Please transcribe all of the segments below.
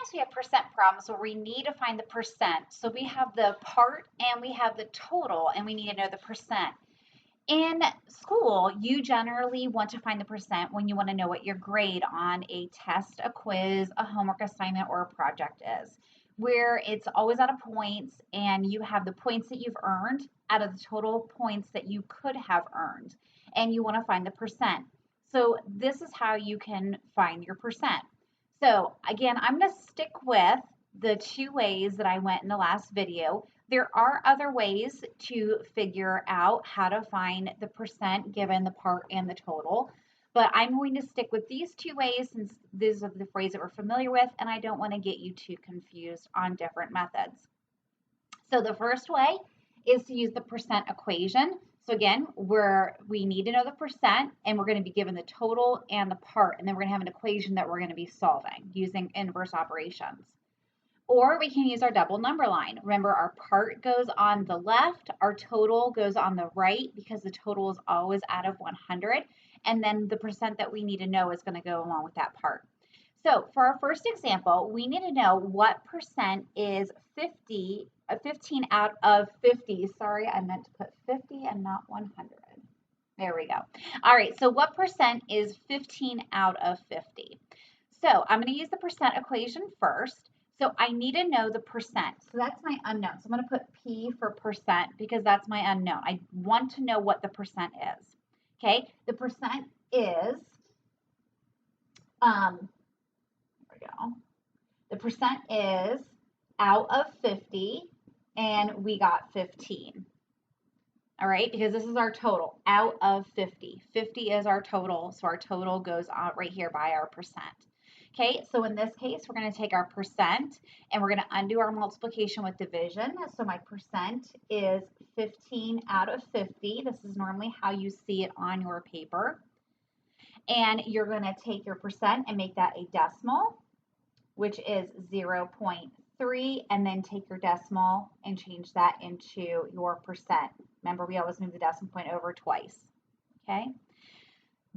sometimes we have percent problems where we need to find the percent. So we have the part and we have the total, and we need to know the percent. In school, you generally want to find the percent when you want to know what your grade on a test, a quiz, a homework assignment, or a project is, where it's always out of points and you have the points that you've earned out of the total points that you could have earned, and you want to find the percent. So this is how you can find your percent. So again, I'm going to stick with the two ways that I went in the last video. There are other ways to figure out how to find the percent given the part and the total, but I'm going to stick with these two ways since these are the phrase that we're familiar with, and I don't want to get you too confused on different methods. So the first way is to use the percent equation. So again, we need to know the percent, and we're going to be given the total and the part, and then we're going to have an equation that we're going to be solving using inverse operations. Or we can use our double number line. Remember, our part goes on the left, our total goes on the right because the total is always out of 100, and then the percent that we need to know is going to go along with that part. So for our first example, we need to know what percent is 15 out of 50. Sorry, I meant to put 50 and not 100. There we go. All right, so what percent is 15 out of 50? So I'm going to use the percent equation first. So I need to know the percent. So that's my unknown. So I'm going to put P for percent because that's my unknown. I want to know what the percent is. Okay, the percent is, there we go. The percent is out of 50, and we got 15. All right, because this is our total, out of 50. 50 is our total, so our total goes out right here by our percent. Okay, so in this case, we're going to take our percent and we're going to undo our multiplication with division. So my percent is 15 out of 50. This is normally how you see it on your paper. And you're going to take your percent and make that a decimal, which is 0.3, and then take your decimal and change that into your percent. Remember, we always move the decimal point over twice. Okay.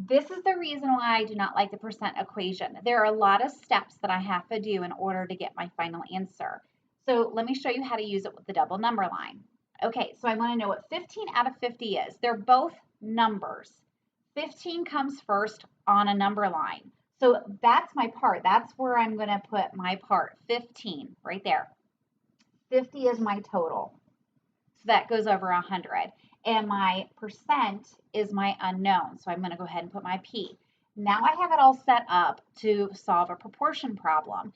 This is the reason why I do not like the percent equation. There are a lot of steps that I have to do in order to get my final answer. So let me show you how to use it with the double number line. Okay, so I want to know what 15 out of 50 is. They're both numbers. 15 comes first on a number line. So that's my part. That's where I'm going to put my part, 15, right there. 50 is my total. So that goes over 100. And my percent is my unknown. So I'm going to go ahead and put my P. Now I have it all set up to solve a proportion problem.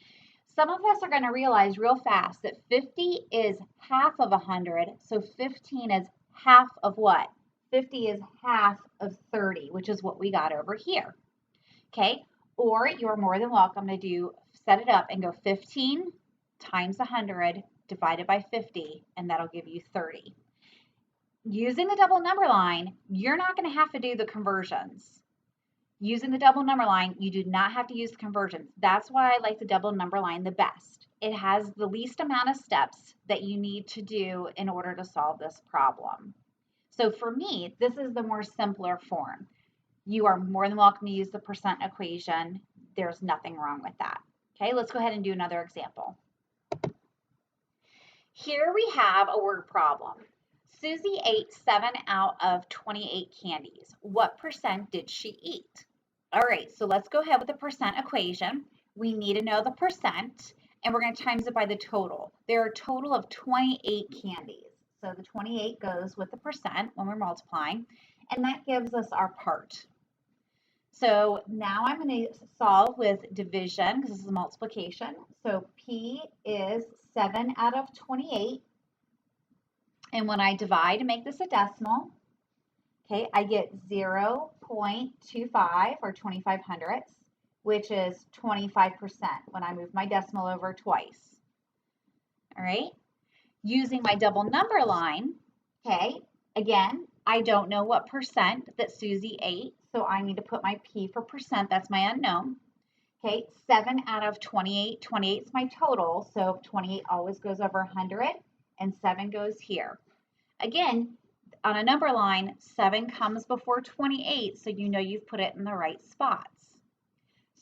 Some of us are going to realize real fast that 50 is half of 100. So 15 is half of what? 50 is half of 30, which is what we got over here. Okay, or you're more than welcome to set it up and go 15 times 100 divided by 50, and that'll give you 30. Using the double number line, you're not going to have to do the conversions. Using the double number line, you do not have to use the conversions. That's why I like the double number line the best. It has the least amount of steps that you need to do in order to solve this problem. So for me, this is the more simpler form. You are more than welcome to use the percent equation. There's nothing wrong with that. Okay, let's go ahead and do another example. Here we have a word problem. Susie ate 7 out of 28 candies. What percent did she eat? All right, so let's go ahead with the percent equation. We need to know the percent, and we're going to times it by the total. There are a total of 28 candies. So the 28 goes with the percent when we're multiplying, and that gives us our part. So now I'm going to solve with division because this is multiplication. So P is 7 out of 28. And when I divide and make this a decimal, okay, I get 0.25 or 25 hundredths, which is 25% when I move my decimal over twice. All right. Using my double number line, okay, again, I don't know what percent that Susie ate, so I need to put my P for percent. That's my unknown. Okay, 7 out of 28. 28 is my total, so 28 always goes over 100, and 7 goes here. Again, on a number line, 7 comes before 28, so you know you've put it in the right spots.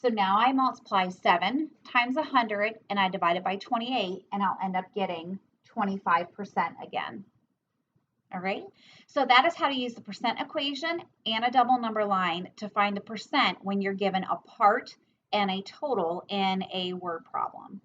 So now I multiply 7 times 100 and I divide it by 28 and I'll end up getting 25% again. All right, so that is how to use the percent equation and a double number line to find the percent when you're given a part and a total in a word problem.